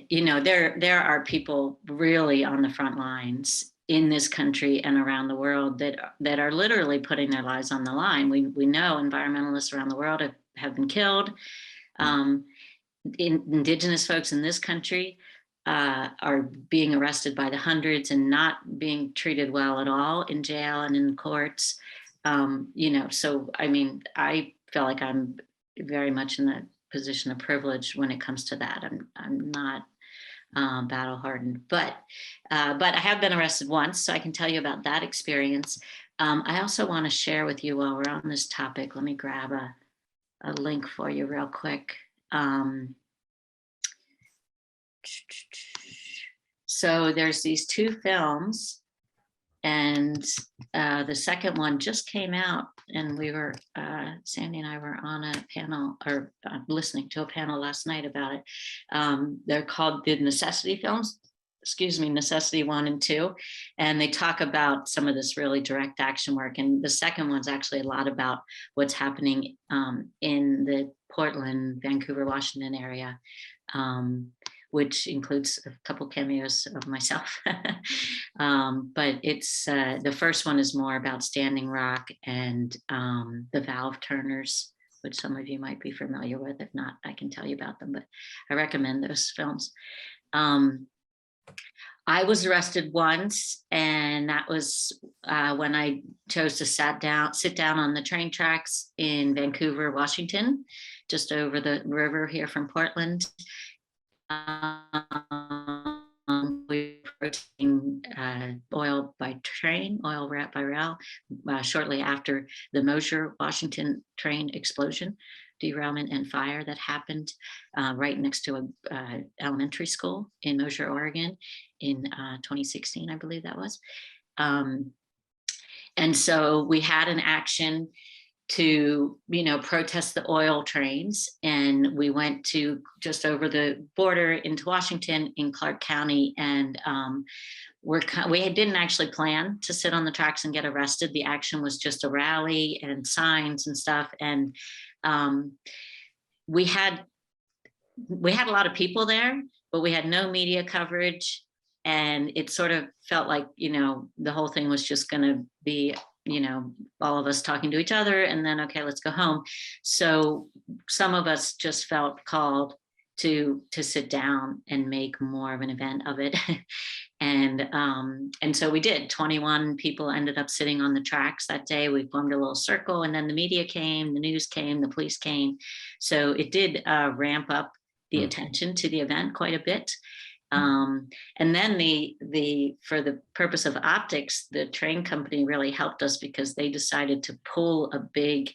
[SPEAKER 2] You know, there are people really on the front lines in this country and around the world that are literally putting their lives on the line. We know environmentalists around the world have been killed. Indigenous folks in this country are being arrested by the hundreds and not being treated well at all in jail and in courts. You know, so I mean, I feel like I'm very much in a position of privilege when it comes to that. I'm not battle hardened, but I have been arrested once, so I can tell you about that experience. I also want to share with you, while we're on this topic, let me grab a link for you real quick. So there's these two films, and the second one just came out, and we were, Sandy and I were on a panel, or listening to a panel last night about it. They're called the Necessity films, Necessity 1 and 2. And they talk about some of this really direct action work. And the second one's actually a lot about what's happening in the Portland, Vancouver, Washington area, which includes a couple cameos of myself. But it's the first one is more about Standing Rock and the valve turners, which some of you might be familiar with. If not, I can tell you about them, but I recommend those films. I was arrested once, and that was when I chose to sit down on the train tracks in Vancouver, Washington, just over the river here from Portland. We were approaching oil by rail, shortly after the Mosher, Washington train explosion, derailment and fire that happened right next to a elementary school in Mosher, Oregon in 2016, I believe that was. And so we had an action to, you know, protest the oil trains. And we went to just over the border into Washington in Clark County. And we didn't actually plan to sit on the tracks and get arrested. The action was just a rally and signs and stuff. And we had a lot of people there, but we had no media coverage. And it sort of felt like, you know, the whole thing was just going to be, you know, all of us talking to each other and then, okay, let's go home. So some of us just felt called to sit down and make more of an event of it. And so we did. 21 people ended up sitting on the tracks that day. We formed a little circle, and then the media came, the news came, the police came. So it did ramp up the attention to the event quite a bit. And then for the purpose of optics, the train company really helped us, because they decided to pull a big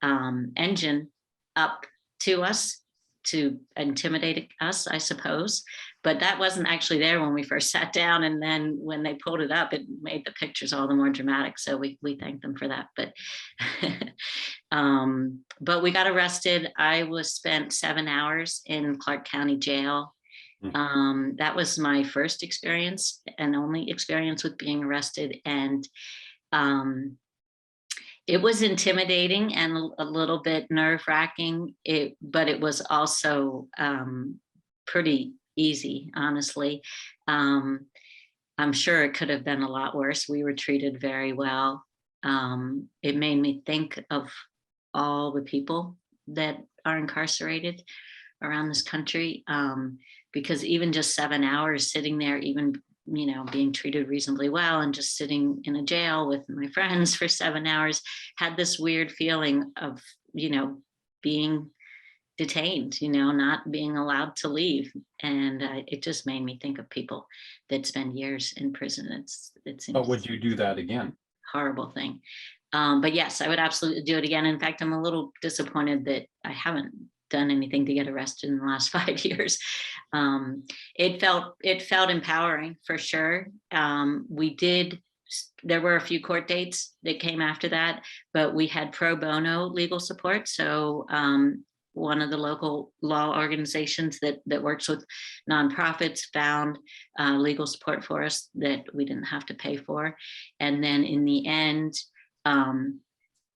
[SPEAKER 2] engine up to us to intimidate us, I suppose. But that wasn't actually there when we first sat down. And then when they pulled it up, it made the pictures all the more dramatic. So we thanked them for that. But we got arrested. I was spent 7 hours in Clark County Jail. That was my first experience and only experience with being arrested. And it was intimidating and a little bit nerve-wracking, but it was also pretty easy, honestly. I'm sure it could have been a lot worse. We were treated very well. It made me think of all the people that are incarcerated around this country, because even just 7 hours sitting there, even being treated reasonably well, and just sitting in a jail with my friends for 7 hours, had this weird feeling of being detained, not being allowed to leave. And it just made me think of people that spend years in prison.
[SPEAKER 5] But would you do that again?
[SPEAKER 2] Horrible thing. But yes, I would absolutely do it again. In fact, I'm a little disappointed that I haven't done anything to get arrested in the last 5 years. It felt empowering, for sure. There were a few court dates that came after that, but we had pro bono legal support. So one of the local law organizations that works with nonprofits found legal support for us that we didn't have to pay for. And then in the end,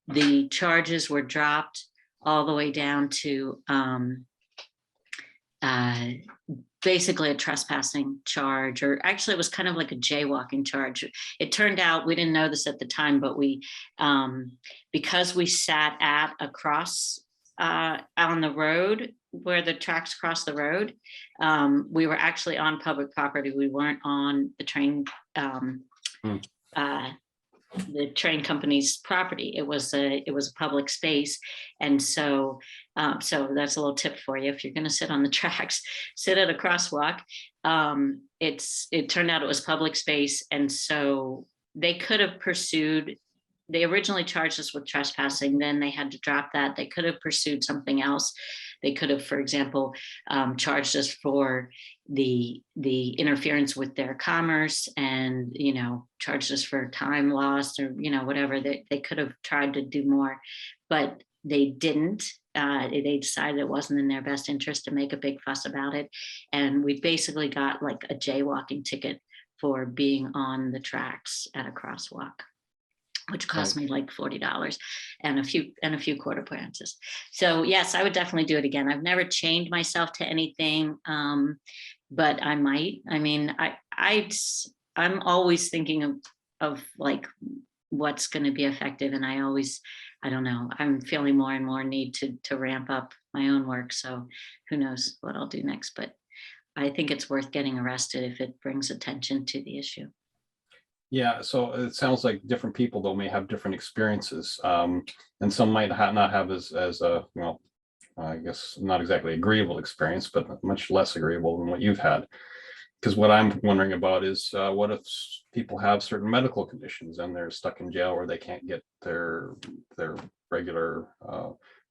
[SPEAKER 2] the charges were dropped all the way down to basically a trespassing charge, or actually it was kind of like a jaywalking charge. It turned out, we didn't know this at the time, but we, because we sat across on the road where the tracks cross the road, we were actually on public property. We weren't on the train, the train company's property. It was a public space. And so that's a little tip for you. If you're going to sit on the tracks, sit at a crosswalk. It turned out it was public space. And so they could have pursued, they originally charged us with trespassing, then they had to drop that. They could have pursued something else. They could have, for example, charged us for the interference with their commerce, and charged us for time lost, or whatever. They could have tried to do more, but they didn't. They decided it wasn't in their best interest to make a big fuss about it, and we basically got like a jaywalking ticket for being on the tracks at a crosswalk, which cost me like $40 and a few quarter pounces. So yes, I would definitely do it again. I've never chained myself to anything, but I might. I mean, I'm always thinking of like what's going to be effective, and I don't know. I'm feeling more and more need to ramp up my own work. So who knows what I'll do next? But I think it's worth getting arrested if it brings attention to the issue.
[SPEAKER 5] Yeah, so it sounds like different people though may have different experiences, and some might not have as a I guess not exactly agreeable experience, but much less agreeable than what you've had. Because what I'm wondering about is what if people have certain medical conditions and they're stuck in jail where they can't get their regular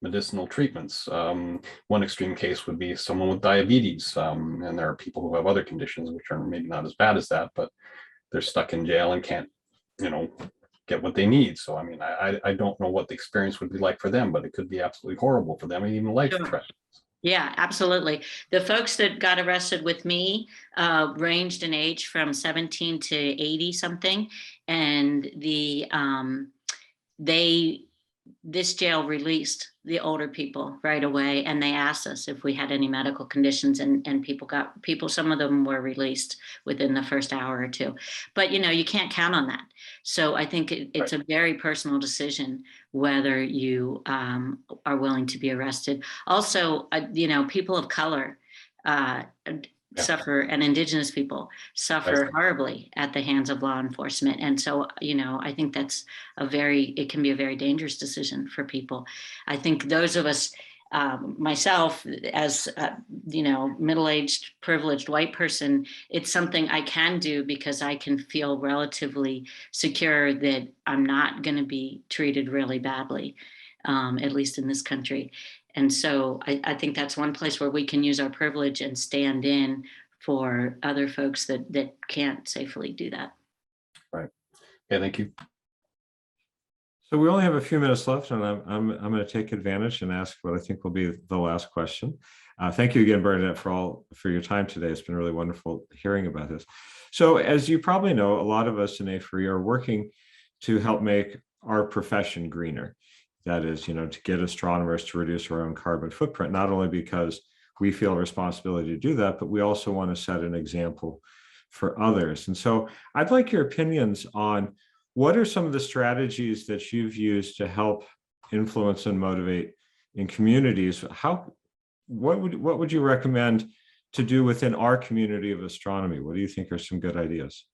[SPEAKER 5] medicinal treatments. One extreme case would be someone with diabetes, and there are people who have other conditions which are maybe not as bad as that, but they're stuck in jail and can't, get what they need. So, I mean, I don't know what the experience would be like for them, but it could be absolutely horrible for them, and even life-threatening.
[SPEAKER 2] Yeah, absolutely. The folks that got arrested with me ranged in age from 17 to 80 something. And this jail released the older people right away, and they asked us if we had any medical conditions, and people, some of them were released within the first hour or two. But you can't count on that. So I think it's a very personal decision whether you are willing to be arrested. Also, people of color
[SPEAKER 5] Yeah.
[SPEAKER 2] suffer, and Indigenous people suffer horribly at the hands of law enforcement. And so, you know, I think that's it can be a very dangerous decision for people. I think those of us, myself, as you know, middle-aged, privileged white person, it's something I can do because I can feel relatively secure that I'm not going to be treated really badly, at least in this country. And so I think that's one place where we can use our privilege and stand in for other folks that can't safely do that.
[SPEAKER 5] Right. Yeah, thank you.
[SPEAKER 1] So we only have a few minutes left, and I'm going to take advantage and ask what I think will be the last question. Thank you again, Bernadette, for your time today. It's been really wonderful hearing about this. So as you probably know, a lot of us in A4E are working to help make our profession greener. That is, you know, to get astronomers to reduce our own carbon footprint, not only because we feel a responsibility to do that, but we also want to set an example for others. And so I'd like your opinions on what are some of the strategies that you've used to help influence and motivate in communities? What would you recommend to do within our community of astronomy? What do you think are some good ideas?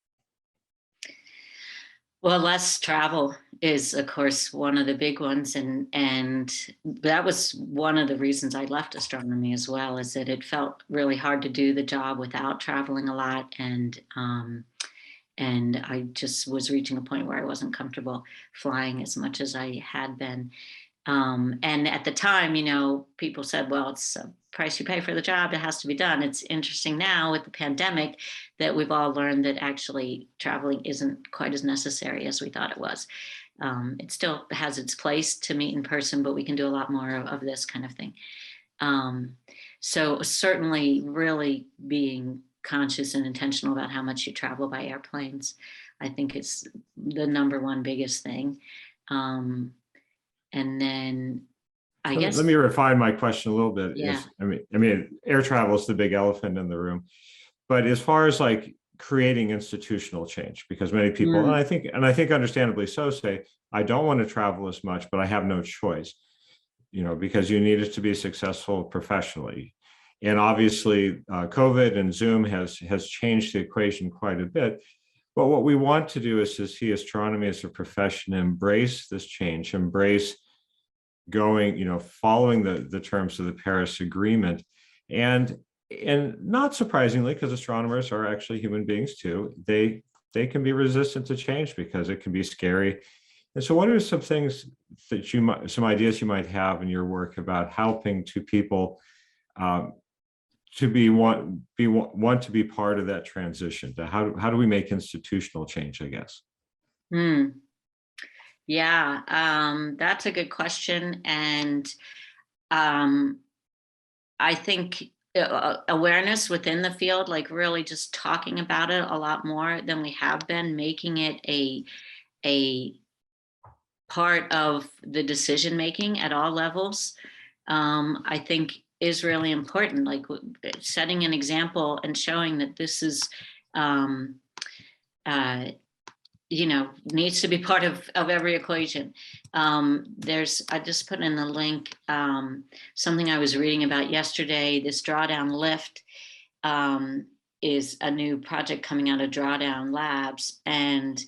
[SPEAKER 2] Well, less travel is, of course, one of the big ones. And that was one of the reasons I left astronomy as well, is that it felt really hard to do the job without traveling a lot. And I just was reaching a point where I wasn't comfortable flying as much as I had been. And at the time, you know, people said, well, it's a price you pay for the job. It has to be done. It's interesting now with the pandemic that we've all learned that actually traveling isn't quite as necessary as we thought it was. It still has its place to meet in person, but we can do a lot more of this kind of thing. So certainly really being conscious and intentional about how much you travel by airplanes, I think it's the number one biggest thing. And then I guess,
[SPEAKER 1] let me refine my question a little bit.
[SPEAKER 2] Yeah.
[SPEAKER 1] I mean, air travel is the big elephant in the room, but as far as like creating institutional change, because many people, and I think understandably so, say, I don't want to travel as much, but I have no choice, you know, because you need it to be successful professionally. And obviously COVID and Zoom has changed the equation quite a bit. But what we want to do is to see astronomy as a profession embrace this change, embrace going, you know, following the terms of the Paris Agreement. And not surprisingly, because astronomers are actually human beings too, they can be resistant to change because it can be scary. And so what are some things that some ideas you might have in your work about helping people to want to be part of that transition? How do we make institutional change, I guess?
[SPEAKER 2] Yeah, that's a good question. And I think awareness within the field, like really just talking about it a lot more than we have been, making it a part of the decision making at all levels, I think is really important. Like setting an example and showing that this is you know, needs to be part of every equation. I just put in the link, something I was reading about yesterday. This drawdown lift is a new project coming out of Drawdown Labs, and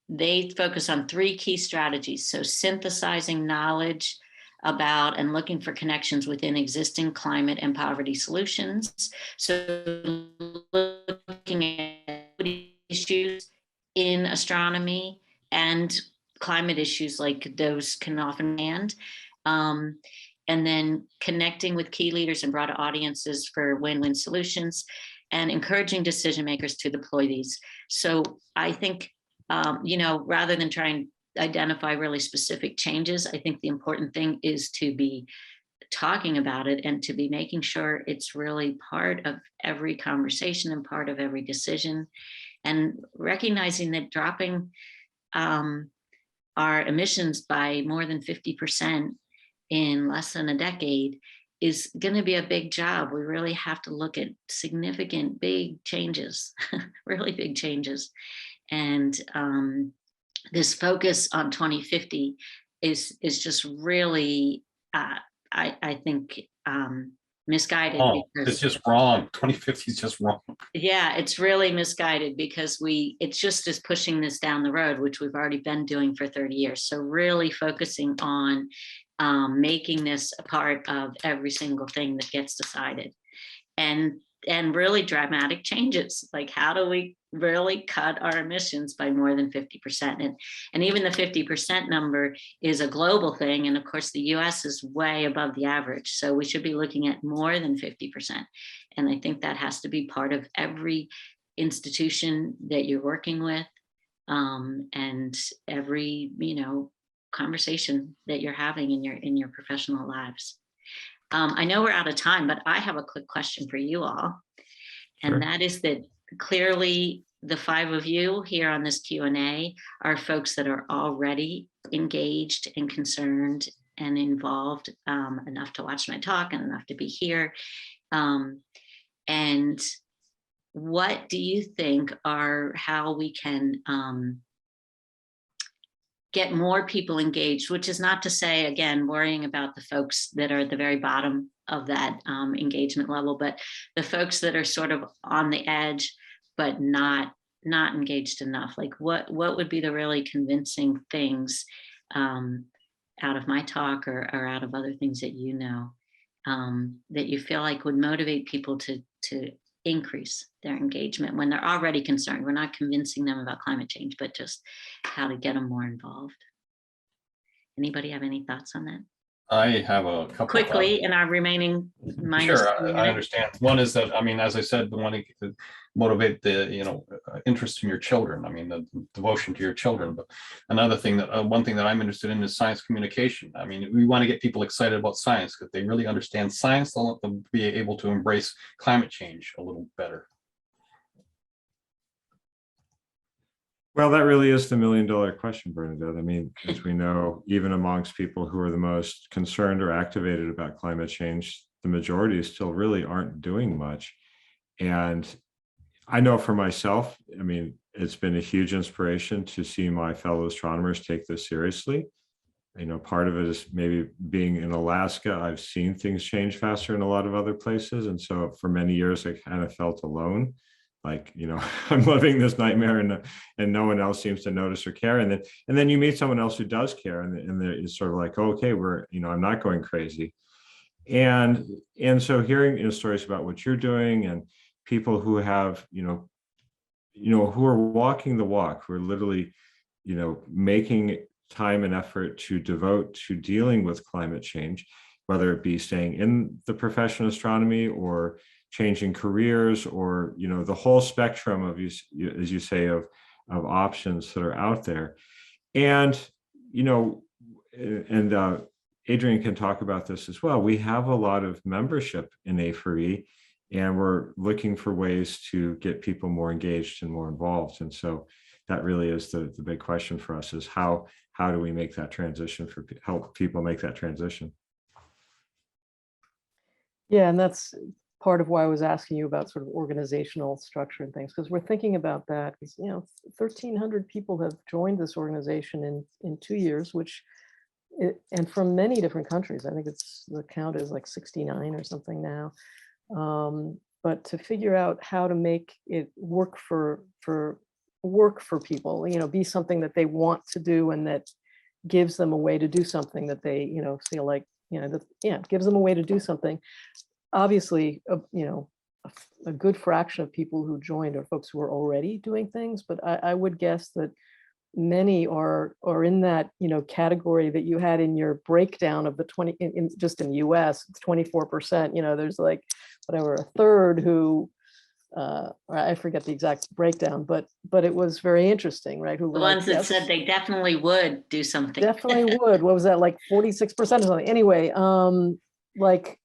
[SPEAKER 2] they focus on 3 key strategies. So synthesizing knowledge about and looking for connections within existing climate and poverty solutions. So looking at issues in astronomy and climate issues, like those can often land. And then connecting with key leaders and broader audiences for win-win solutions, and encouraging decision makers to deploy these. So I think, you know, rather than trying to identify really specific changes, I think the important thing is to be talking about it and to be making sure it's really part of every conversation and part of every decision. And recognizing that dropping our emissions by more than 50% in less than a decade is going to be a big job. We really have to look at significant, big changes, really big changes. And this focus on 2050 is just really, I think, misguided
[SPEAKER 5] Oh, it's
[SPEAKER 2] because
[SPEAKER 5] just wrong. 2050 is just wrong.
[SPEAKER 2] yeah, it's really misguided because it's just as pushing this down the road, which we've already been doing for 30 years. So really focusing on making this a part of every single thing that gets decided, and really dramatic changes. Like, how do we really cut our emissions by more than 50%? And even the 50% number is a global thing. And of course, the US is way above the average. So we should be looking at more than 50%. And I think that has to be part of every institution that you're working with, and every, conversation that you're having in your professional lives. I know we're out of time, but I have a quick question for you all. And
[SPEAKER 1] Sure.
[SPEAKER 2] that is that clearly the 5 of you here on this Q&A are folks that are already engaged and concerned and involved, enough to watch my talk and enough to be here. And what do you think are how we can get more people engaged, which is not to say, again, worrying about the folks that are at the very bottom of that engagement level, but the folks that are sort of on the edge, but not engaged enough. Like, what would be the really convincing things out of my talk or out of other things that that you feel like would motivate people to increase their engagement when they're already concerned? We're not convincing them about climate change, but just how to get them more involved. Anybody have any thoughts on that?
[SPEAKER 5] I have a couple.
[SPEAKER 2] Quickly, in our remaining minus
[SPEAKER 5] Sure,
[SPEAKER 2] 3
[SPEAKER 5] I
[SPEAKER 2] minutes.
[SPEAKER 5] understand. One is that, I mean, as I said, the one to motivate the, interest in your children. I mean, the devotion to your children. But another thing one thing that I'm interested in is science communication. I mean, we want to get people excited about science because they really understand science. They'll be able to embrace climate change a little better.
[SPEAKER 1] Well, that really is the million-dollar question, Bernadette. I mean, as we know, even amongst people who are the most concerned or activated about climate change, the majority still really aren't doing much. And I know for myself, I mean, it's been a huge inspiration to see my fellow astronomers take this seriously. Part of it is maybe being in Alaska, I've seen things change faster in a lot of other places. And so for many years, I kind of felt alone. Like, I'm living this nightmare and no one else seems to notice or care. And then you meet someone else who does care, and it's sort of like, oh, okay, I'm not going crazy. And so hearing stories about what you're doing and people who have, who are walking the walk, who are literally, making time and effort to devote to dealing with climate change, whether it be staying in the profession of astronomy or changing careers, or the whole spectrum of, as you say, of options that are out there. And Adrian can talk about this as well. We have a lot of membership in A4E, and we're looking for ways to get people more engaged and more involved. And so that really is the big question for us, is how do we make that transition, help people make that transition?
[SPEAKER 3] Yeah, and that's part of why I was asking you about sort of organizational structure and things, because we're thinking about that. Because 1,300 people have joined this organization in 2 years, and from many different countries. I think the count is like 69 or something now. But to figure out how to make it work for people, be something that they want to do, and that gives them a way to do something that they feel like gives them a way to do something. Obviously, a good fraction of people who joined are folks who are already doing things, but I would guess that many are in that category that you had in your breakdown of the 20 just in the US, it's 24%. There's like whatever, a third who I forget the exact breakdown, but it was very interesting, right? Who
[SPEAKER 2] The ones that said they definitely would do something.
[SPEAKER 3] Definitely would. What was that, like 46% or something? Anyway, like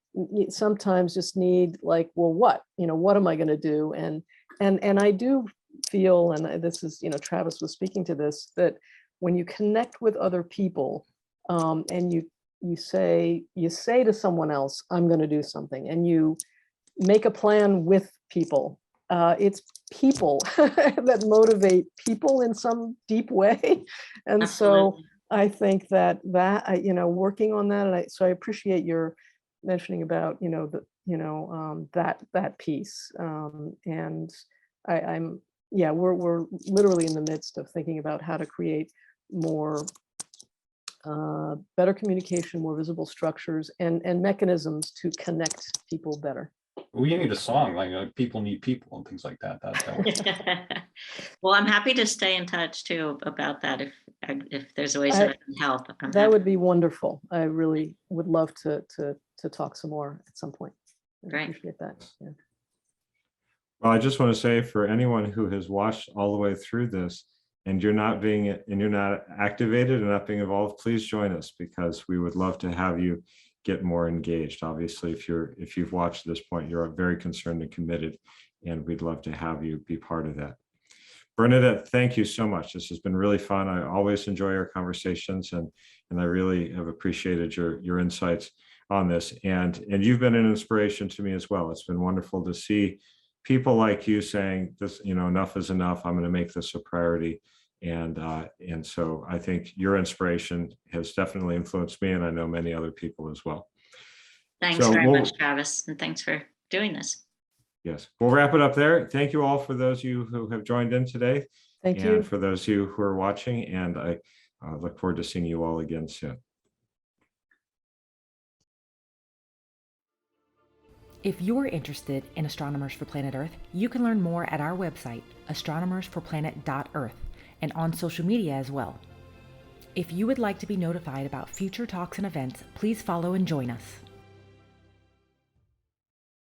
[SPEAKER 3] sometimes just need like, well, what am I going to do? And I do feel, and this is, Travis was speaking to this, that when you connect with other people, and you say to someone else, I'm going to do something, and you make a plan with people, it's people that motivate people in some deep way. And
[SPEAKER 2] Absolutely.
[SPEAKER 3] So I think that working on that, and so I appreciate your mentioning about, that piece. And we're literally in the midst of thinking about how to create more better communication, more visible structures, and mechanisms to connect people better.
[SPEAKER 5] We need a song like people need people and things like that.
[SPEAKER 2] Well, I'm happy to stay in touch too about that if there's ways that I can help.
[SPEAKER 3] That would be wonderful. I really would love to talk some more at some point. I
[SPEAKER 2] Great.
[SPEAKER 3] appreciate that. Yeah.
[SPEAKER 1] Well, I just want to say, for anyone who has watched all the way through this and you're not activated and not being involved, please join us, because we would love to have you get more engaged. Obviously, if you've watched this point, you're very concerned and committed, and we'd love to have you be part of that. Bernadette, thank you so much. This has been really fun. I always enjoy our conversations, and I really have appreciated your insights on this. And you've been an inspiration to me as well. It's been wonderful to see people like you saying this, enough is enough. I'm going to make this a priority. And so I think your inspiration has definitely influenced me, and I know many other people as well.
[SPEAKER 2] Thanks very much, Travis, and thanks for doing this.
[SPEAKER 1] Yes, we'll wrap it up there. Thank you all for those of you who have joined in today.
[SPEAKER 3] Thank you.
[SPEAKER 1] And for those of you who are watching, and I look forward to seeing you all again soon.
[SPEAKER 6] If you're interested in Astronomers for Planet Earth, you can learn more at our website, astronomersforplanet.earth, and on social media as well. If you would like to be notified about future talks and events, please follow and join us.